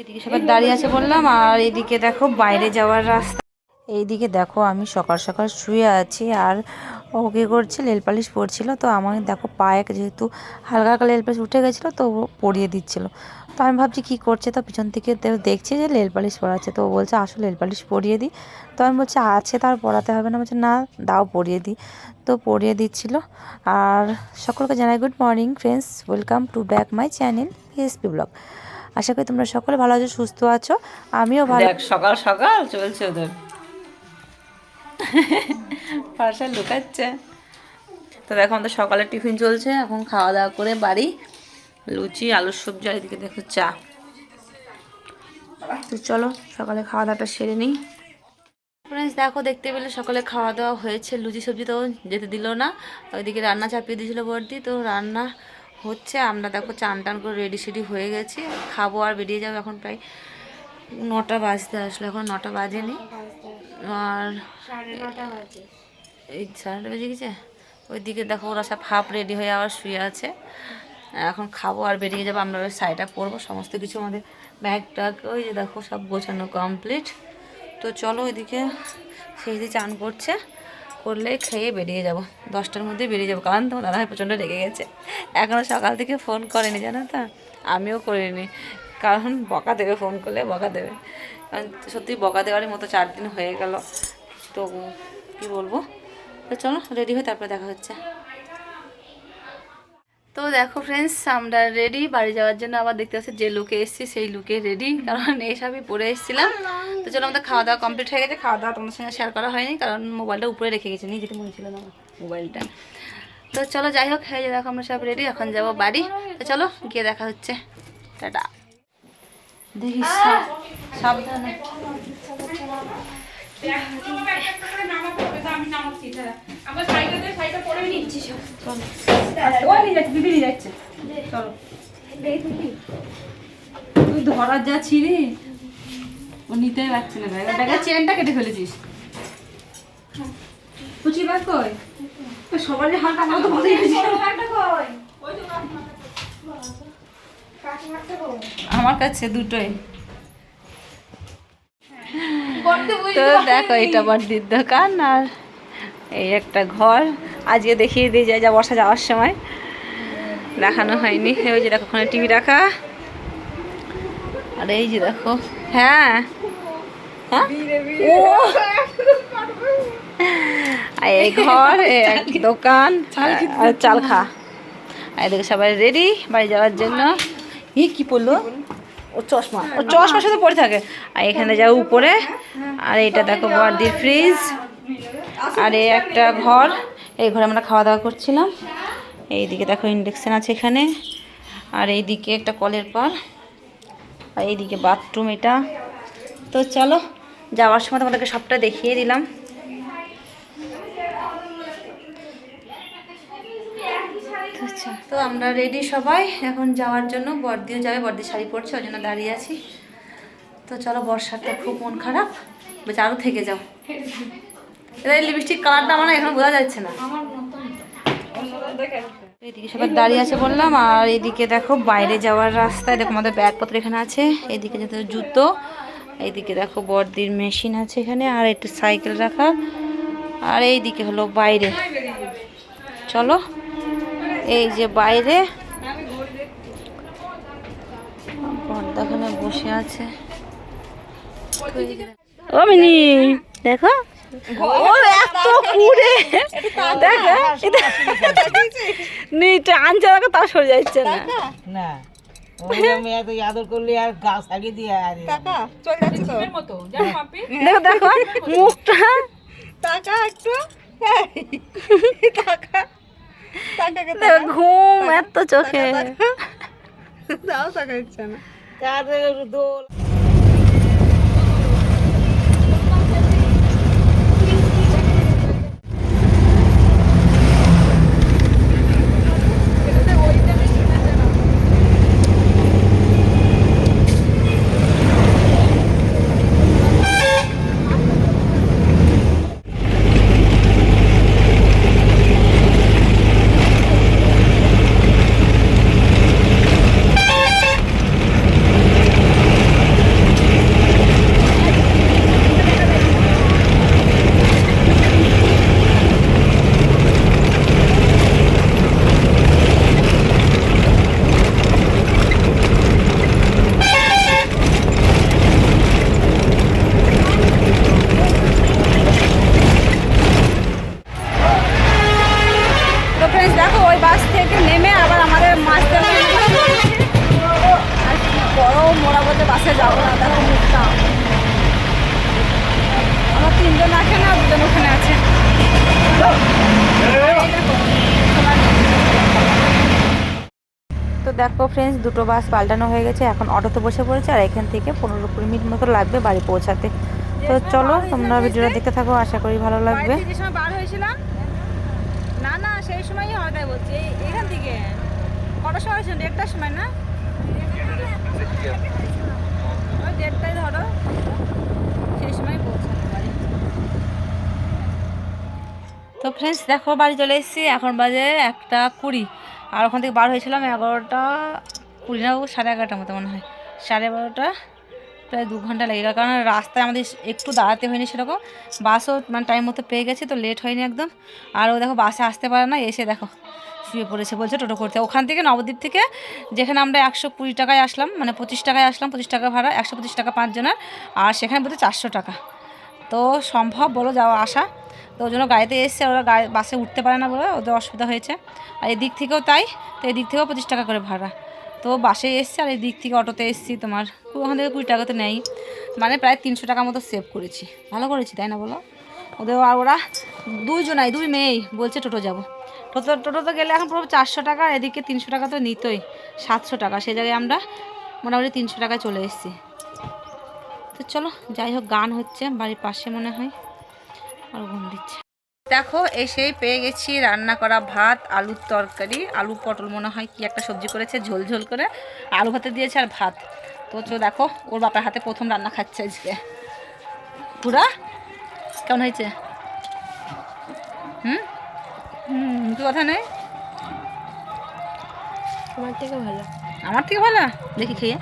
এদিকে সবাই দাঁড়িয়ে আছে বললাম, আর এইদিকে দেখো বাইরে যাওয়ার রাস্তা। এইদিকে দেখো আমি সকাল সকাল শুয়ে আছি, আর ও কী করছে, নেল পালিশ পরছিল। তো আমাকে দেখো পায়ে যেহেতু হালকা হালকা নেল পালিশ উঠে গেছিলো, তো ও পরিয়ে দিচ্ছিলো। তো আমি ভাবছি কী করছে, তো পিছন থেকে দেখছি যে নেল পালিশ পরাচ্ছে। তো ও বলছে আসলে নেল পালিশ পরিয়ে দিই। তো আমি বলছি আছে, তার পরাতে হবে না। বলছে না দাও পরিয়ে দিই। তো পরিয়ে দিচ্ছিল। আর সকলকে জানাই good morning friends, welcome to back my channel SP blog. আশা করি তোমরা সকলে ভালো আছো, সুস্থ আছো, আমিও ভালো। দেখ সকাল সকাল চলছে ওদের পার্সেল ঢুকাচ্ছে। তো দেখো আমাদের সকালে টিফিন চলছে, এখন খাওয়া দাওয়া করে বাড়ি লুচি আলুর সবজি, আর এদিকে দেখো চা। তো চলো সকালে খাওয়া দাওয়াটা সেরে নিই। ফ্রেন্ডস দেখো, দেখতে পেলে সকালে খাওয়া দাওয়া হয়েছে, লুচি সবজি তো যেতে দিল না, ওইদিকে রান্না চাপিয়ে দিয়েছিলো বর্দি। তো রান্না হচ্ছে, আমরা দেখো চান টান করে রেডি সেডি হয়ে গেছি, খাবো আর বেরিয়ে যাবো। এখন প্রায় 9টা বাজতে আসলো, এখন 9টা বাজেনি, আর এই 9:30 বেজে গেছে। ওইদিকে দেখো ওরা সব হাফ রেডি হয়ে আবার শুয়ে আছে। এখন খাবো আর বেরিয়ে যাবো। আমরা ওই শাড়িটা পরবো, সমস্ত কিছু আমাদের ব্যাগ ট্যাগ ওই যে দেখো সব গোছানো কমপ্লিট। তো চলো ওইদিকে সেই যে চান করছে, করলে খেয়ে বেরিয়ে যাব, 10টার মধ্যে বেরিয়ে যাবো। কারণ তোমার দাদাভাই প্রচণ্ড রেগে গেছে, এখনও সকাল থেকে ফোন করেনি জানো তো, আমিও করিনি, কারণ বকা দেবে, ফোন করলে বকা দেবে। কারণ সত্যি বকা দেওয়ারই মতো 4 দিন হয়ে গেল, তো কী বলবো। তো চলো রেডি হয়ে তারপরে দেখা হচ্ছে। তো দেখো ফ্রেন্ডস, আমরা রেডি বাড়ি যাওয়ার জন্য। আবার দেখতে পাচ্ছি যে লুকে এসেছি সেই লুকে রেডি, কারণ এইসবই পরে এসেছিলাম। তো চলো আমাদের খাওয়া দাওয়া কমপ্লিট হয়ে গেছে। খাওয়া দাওয়া তোমার সঙ্গে শেয়ার করা হয়নি, কারণ মোবাইলটা উপরে রেখে গেছি, নিয়ে যেতে মনে ছিল না মোবাইলটা। তো চলো যাই হোক, হয়ে যায় দেখো আমরা সব রেডি, এখন যাবো বাড়ি। তো চলো গিয়ে দেখা হচ্ছে, টাটা। দেখি সাবধানে। তুই ধরার যা ছিঁড়ি, ও নিতেই পারছে না ব্যাগ, ব্যাগের চেনটা কেটে ফেলেছিস। পুচি ব্যাগ কই? সবারই হালকা মতো বসে আমার কাছে দুটোই। তো দেখো এটা বড়দির দোকান, আর এই একটা ঘর। আজকে দেখিয়ে দিয়ে যায়, যা বর্ষা যাওয়ার সময় দেখানো হয়নি। ওই যে দেখো ওখানে টিভি রাখা, আর এই যে দেখো, হ্যাঁ হ্যাঁ এই ঘর, এক দোকান, আর চাল খা। আর এদিকে সবাই রেডি বাড়ি যাওয়ার জন্য। কি পড়লো? ও চশমা, ও চশমার সাথে পরে থাকে। আর এখানে যাও উপরে, আর এইটা দেখো বড়দির ফ্রিজ, আর এই একটা ঘর, এই ঘরে আমরা খাওয়া দাওয়া করছিলাম। এইদিকে দেখো ইন্ডাকশান আছে এখানে, আর এইদিকে একটা কলের পার, আর এইদিকে বাথরুম এটা। তো চলো যাওয়ার সময় তোমাদেরকে সবটা দেখিয়ে দিলাম। আচ্ছা, তো আমরা রেডি সবাই এখন যাওয়ার জন্য। বড়দিও যাবে, বড়দির শাড়ি পরছে, ওই জন্য দাঁড়িয়ে আছি। তো চলো, বর্ষাটা খুব মন খারাপ, বেশ আরও থেকে যাও। এটা লিপস্টিক কালারটা আমার এখন বোঝা যাচ্ছে না। এদিকে সবাই দাঁড়িয়ে আছে বললাম, আর এদিকে দেখো বাইরে যাওয়ার রাস্তায় দেখো আমাদের ব্যাগপত্র এখানে আছে। এদিকে যেতে জুতো, এইদিকে দেখো বড়দির মেশিন আছে এখানে, আর একটু সাইকেল রাখা, আর এইদিকে হলো বাইরে। চলো এই যে বাইরে পর্দাখানে বসে আছে। ও মিনি দেখো, ও এত কুড়ে দেখো, নিটা আনছে দেখো, তাও সরে যাচ্ছে না। না আদর করলে আর গাছ লাগিয়ে দিয়ে দেখো দেখো মুখটা, টাকা একটু টাকা ঘুম এত চোখে, দাও টাকা ইচ্ছা না। দেখো ফ্রেন্ডস, দুটো বাস পাল্টানো হয়ে গেছে, এখন অটোতে বসে পড়েছে আর এখান থেকে 15-20 মিনিট মতো লাগবে বাড়ি পৌঁছাতে। তো চলো তোমরা ভিডিওটা দেখতে থাকো, আশা করি ভালো লাগবে। যে সময় বার হয়েছিলাম, না না সেই সময়ই হয়, তাই বলছি এখান থেকে কটার সময় হয়েছিল? 1:30টার সময় না? ওই 1:30টায় ধরো, সেই সময় পৌঁছানো বাড়ি। তো ফ্রেন্ডস দেখো বাড়ি চলে এসেছি, এখন বাজে 1:20, আর ওখান থেকে বার হয়েছিলাম 11:20 না, 11:30 মতো মনে হয়, 12:30, প্রায় 2 ঘন্টা লেগে গেল। কারণ রাস্তায় আমাদের একটু দাঁড়াতে হয়নি সেরকম, বাসও মানে টাইম মতো পেয়ে গেছি, তো লেট হয়নি একদম। আর ও দেখো বাসে আসতে পারে না, এসে দেখো শুয়ে পড়েছে, বলছে টোটো করতে। ওখান থেকে নবদ্বীপ থেকে, যেখানে আমরা 120 টাকায় আসলাম, মানে 25 টাকায় আসলাম, 25 টাকা ভাড়া, 125 টাকা 5 জনের, আর সেখানে বলতে 400 টাকা। তো সম্ভব বলো যাওয়া আসা, তো ওই জন্য গাড়িতে এসছে, ওরা বাসে উঠতে পারে না বলে ওদের অসুবিধা হয়েছে। আর এদিক থেকেও তাই, তো এদিক থেকেও 25 টাকা করে ভাড়া, তো বাসে এসছে। আর এই দিক থেকে অটোতে এসেছি, তোমার ওখান থেকে 20 টাকা তো নেই, মানে প্রায় 300 টাকা মতো সেভ করেছি। ভালো করেছি তাই না বলো? ওদের আর ওরা 2 মেয়েই বলছে টোটো যাবো। টোটোতে গেলে এখন পুরো 400 টাকা, এদিকে 300 টাকা তো নিতই, 700 টাকা। সেই জায়গায় আমরা মোটামুটি 300 টাকায় চলে এসেছি। তো চলো যাই হোক, গান হচ্ছে বাড়ির পাশে মনে হয়, আর ঘুম দিচ্ছে। দেখো এসেই পেয়ে গেছি রান্না করা ভাত, আলুর তরকারি, আলু পটল মনে হয় কি একটা সবজি করেছে ঝোল ঝোল করে, আলু ভাতে দিয়েছে আর ভাত। তো দেখো ওর বাপের হাতে প্রথম রান্না খাচ্ছে আজকে। পুরা কেমন হয়েছে? তো কথা নেই, তোমার থেকে ভালো। আমার থেকে ভালো, দেখি খেয়ে।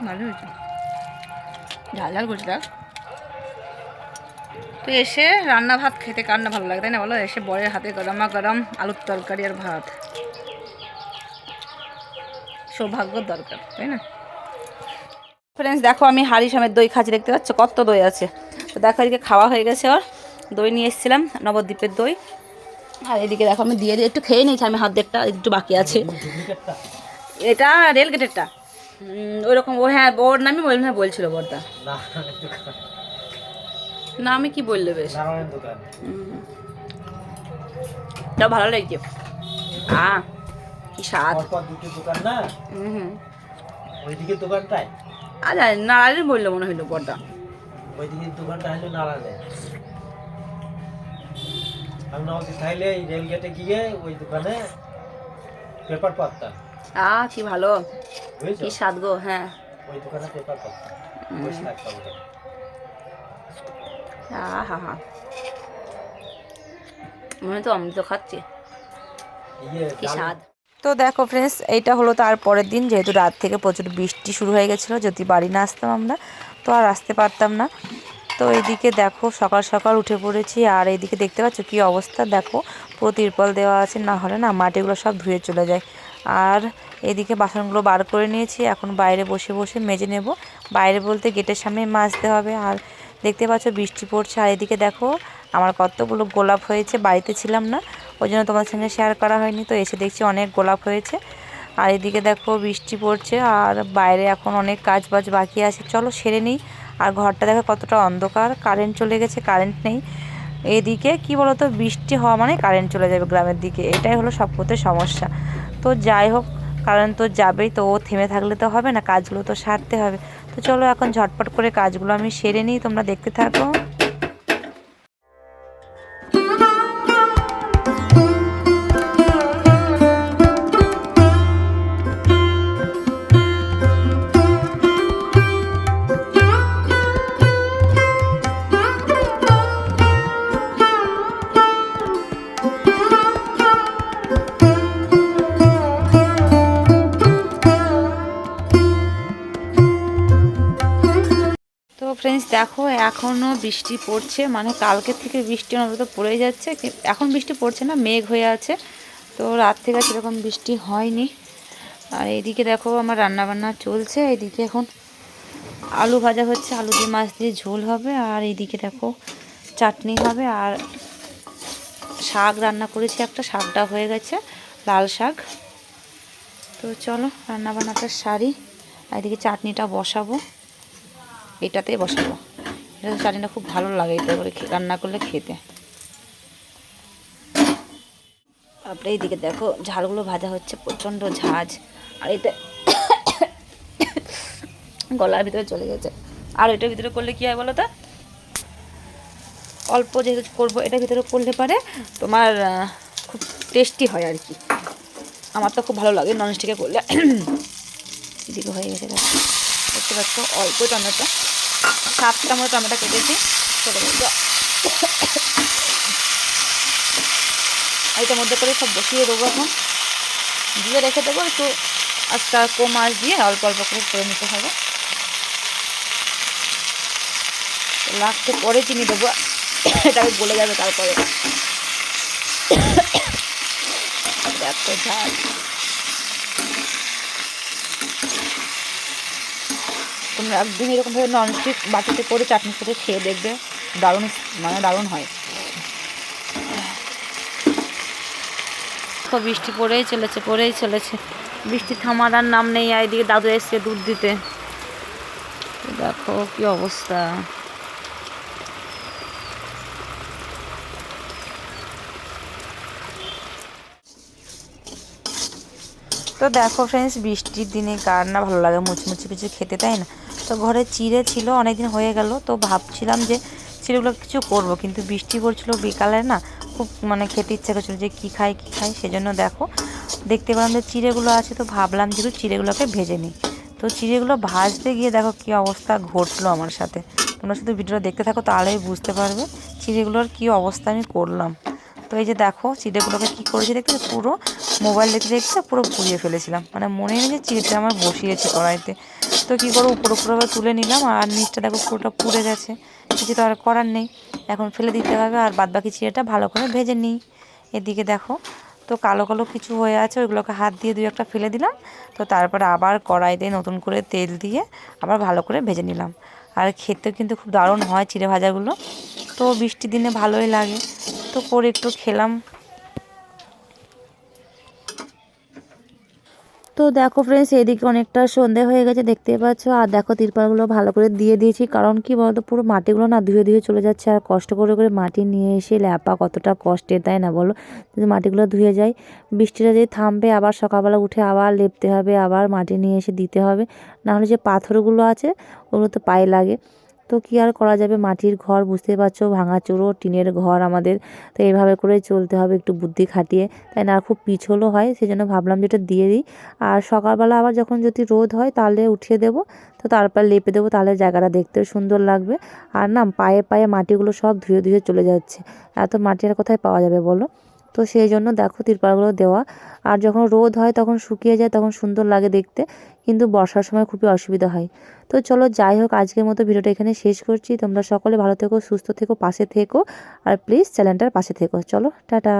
ভালো হয়েছে, ঝাল ঝাল করছে দেখ। তো এসে রান্না ভাত খেতে কার না ভালো লাগে তাই না বলো? এসে বরের হাতে গরমা গরম আলুর তরকারি আর ভাত, সৌভাগ্যর দরকার তাই না? ফ্রেন্ডস দেখো আমি হাঁড়ি সমেত দই খাচ্ছি, দেখতে পাচ্ছ কত দই আছে। তো দেখো এদিকে খাওয়া হয়ে গেছে, ওর দই নিয়ে এসেছিলাম নবদ্বীপের দই। আর এদিকে দেখো আমি দিয়ে একটু খেয়ে নিয়েছি, আমি হাত দেখটা একটু বাকি আছে। এটা রেল গেটেরটা, ওই রকম। ও হ্যাঁ, ওর নামই বলছিল বড়দা, না আমি কি বললে বেশ, তা ভালো লাগছে। কি স্বাদ। ওইদিকে দোকানটায় আচ্ছা নাড়ালে বললো মনে হইলো বড়দা, ওইদিকে দোকানটা হলো নাড়ালে। আমি নবদ্বীপ থাইলে এই রেল গেটে গিয়ে ওই দোকানে পেপার পাতাম। কি ভালো, কি স্বাদ গো। হ্যাঁ ওই দোকানে পেপার পাতাম, বসে থাকতাম ওখানে। হা হা, মনে তো অমৃত খাচ্ছি, কি স্বাদ। তো দেখো ফ্রেন্ডস, এইটা হলো তার পরের দিন, যেহেতু রাত থেকে প্রচুর বৃষ্টি শুরু হয়ে গেছিলো, যদি বাড়ি না আসতাম আমরা তো আর আসতে পারতাম না। তো এইদিকে দেখো সকাল সকাল উঠে পড়েছি, আর এইদিকে দেখতে পাচ্ছ কি অবস্থা, দেখো পুরো তিরপল দেওয়া আছে, না হলে না মাটিগুলো সব ধুয়ে চলে যায়। আর এদিকে বাসনগুলো বার করে নিয়েছি, এখন বাইরে বসে বসে মেজে নেব। বাইরে বলতে গেটের সামনে মাজতে হবে। আর দেখতে পাচ্ছ বৃষ্টি পড়ছে, আর এদিকে দেখো আমার কতগুলো গোলাপ হয়েছে, বাড়িতে ছিলাম না ওই জন্য তোমার সঙ্গে শেয়ার করা হয়নি, তো এসে দেখছি অনেক গোলাপ হয়েছে। আর এদিকে দেখো বৃষ্টি পড়ছে, আর বাইরে এখন অনেক কাজ বাজ বাকি আছে, চলো সেরে নিই। আর ঘরটা দেখো কতটা অন্ধকার, কারেন্ট চলে গেছে, কারেন্ট নেই। এদিকে কি বলতো, বৃষ্টি হওয়া মানে কারেন্ট চলে যাবে গ্রামের দিকে, এটাই হলো সবথেকে সমস্যা। তো যাই হোক, কারেন্ট তো যাবেই, তো ও থেমে থাকলে তো হবে না, কাজগুলো তো সারতে হবে। তো চলো এখন ঝটপট করে কাজগুলো আমি সেরে নিই, তোমরা দেখতে থাকো। তো ফ্রেন্ডস দেখো এখনও বৃষ্টি পড়ছে, মানে কালকের থেকে বৃষ্টি অন্তত পড়েই যাচ্ছে, এখন বৃষ্টি পড়ছে না, মেঘ হয়ে আছে। তো রাত থেকে সেরকম বৃষ্টি হয়নি। আর এইদিকে দেখো আমার রান্নাবান্না চলছে, এইদিকে এখন আলু ভাজা হচ্ছে, আলু দিয়ে মাছ দিয়ে ঝোল হবে, আর এইদিকে দেখো চাটনি হবে, আর শাক রান্না করেছি, একটা শাকটা হয়ে গেছে, লাল শাক। তো চলো রান্নাবান্নাটা সারি, আর এদিকে চাটনিটা বসাবো, এটাতেই বসাবো। এটা চাটনিটা খুব ভালো লাগে, এটা করে রান্না করলে খেতে। তারপরে এইদিকে দেখো ঝালগুলো ভাজা হচ্ছে, প্রচণ্ড ঝাঁজ। আর এটা গলার ভিতরে চলে গেছে। আর এটার ভিতরে করলে কী হয় বলো তো, অল্প যেহেতু করবো এটার ভিতরে করলে পারে তোমার খুব টেস্টি হয় আর কি। আমার তো খুব ভালো লাগে ননস্টিকে করলে। এদিকে হয়ে গেছে, দেখতে পাচ্ছ অল্প টমেটো, 7টা মতো টমেটো কেটেছি ছোটো ছোটো। এটার মধ্যে করে সব বসিয়ে দেবো, এখন দিয়ে রেখে দেবো একটু আস্তে কম আঁচ দিয়ে অল্প অল্প করে করে নিতে হবে। লাস্টে পরে চিনি দেবো, এটাকে গলে যাবে তারপরে। এত ঝাল, তোমরা একদিন এরকমভাবে ননস্টিক বাটিতে করে চাটনি করে খেয়ে দেখবে, দারুণ মানে দারুণ হয়। বৃষ্টি পড়েই চলেছে, বৃষ্টি থামার আর নাম নেই। আর এদিকে দাদু এসছে দুধ দিতে, দেখো কি অবস্থা। তো দেখো ফ্রেন্ডস, বৃষ্টির দিনে কার না ভালো লাগে মুচমুচে কিছু খেতে, তাই না? তো ঘরে চিড়ে ছিল, অনেকদিন হয়ে গেল, তো ভাবছিলাম যে চিড়েগুলো কিছু করব, কিন্তু বৃষ্টি পড়ছিল বিকালে না, খুব মানে খেতে ইচ্ছা করছিল যে কী খাই সেজন্য দেখো দেখতে পেলাম যে চিড়েগুলো আছে, তো ভাবলাম যে চিড়েগুলোকে ভেজে নিই। তো চিড়েগুলো ভাজতে গিয়ে দেখো কী অবস্থা ঘটলো আমার সাথে। তোমরা শুধু ভিডিওটা দেখতে থাকো, তাহলেই বুঝতে পারবে চিড়েগুলোর কী অবস্থা আমি করলাম। তো এই যে দেখো চিড়েগুলোকে কী করেছি দেখতে, পুরো মোবাইল দেখতে পুরো পুড়িয়ে ফেলেছিলাম, মানে মনে নেই যে চিড়েটা আমার বসিয়েছি কড়াইতে। তো কী করবো, উপরে আবার তুলে নিলাম, আর নিচটা দেখো পুরোটা পুড়ে গেছে। কিছু তো আর করার নেই, এখন ফেলে দিতে হবে, আর বাদবাকি চিড়েটা ভালো করে ভেজে নিই। এদিকে দেখো তো কালো কালো কিছু হয়ে আছে, ওইগুলোকে হাত দিয়ে 2-1টা ফেলে দিলাম। তো তারপরে আবার কড়াইতে নতুন করে তেল দিয়ে আবার ভালো করে ভেজে নিলাম। আর খেতে কিন্তু খুব দারুণ হয় চিড়ে ভাজাগুলো, তো বৃষ্টির দিনে ভালোই লাগে, তো করে একটু খেলাম। তো দেখো ফ্রেন্ডস, এদিকে অনেকটা সন্ধে হয়ে গেছে দেখতে পাচ্ছ, আর দেখো তিরপালগুলো ভালো করে দিয়ে দিয়েছি, কারণ কি বলতো পুরো মাটিগুলো না ধুয়ে ধুয়ে চলে যাচ্ছে, আর কষ্ট করে করে মাটি নিয়ে এসে ল্যাপা কতটা কষ্টের, তাই না বলো? যদি মাটিগুলো ধুয়ে যায়, বৃষ্টিটা যদি থামবে আবার সকালবেলা উঠে আবার লেপতে হবে, আবার মাটি নিয়ে এসে দিতে হবে, নাহলে যে পাথরগুলো আছে ওগুলো তো পায়ে লাগে। তো কী আর করা যাবে, মাটির ঘর বুঝতে পারছো, ভাঙাচোরো টিনের ঘর আমাদের, তো এইভাবে করে চলতে হবে একটু বুদ্ধি খাটিয়ে, তাই না? আর খুব পিছলও হয়, সেই জন্য ভাবলাম যে এটা দিয়ে দিই। আর সকালবেলা আবার যখন যদি রোদ হয় তাহলে উঠিয়ে দেবো, তো তারপর লেপে দেবো, তাহলে জায়গাটা দেখতেও সুন্দর লাগবে। আর না পায়ে পায়ে মাটিগুলো সব ধুয়ে ধুয়ে চলে যাচ্ছে, এত মাটি আর কোথায় পাওয়া যাবে বলো? তো সেই জন্য দেখো তিরপালগুলো দেওয়া। আর যখন রোদ হয় তখন শুকিয়ে যায়, তখন সুন্দর লাগে দেখতে, কিন্তু বর্ষার সময় খুবই অসুবিধা হয়। তো চলো যাই হোক, আজকের মতো ভিডিওটা এখানে শেষ করছি। তোমরা সকলে ভালো থেকো, সুস্থ থেকো, পাশে থেকো, আর প্লিজ চ্যানেলটার পাশে থেকো। চলো টাটা।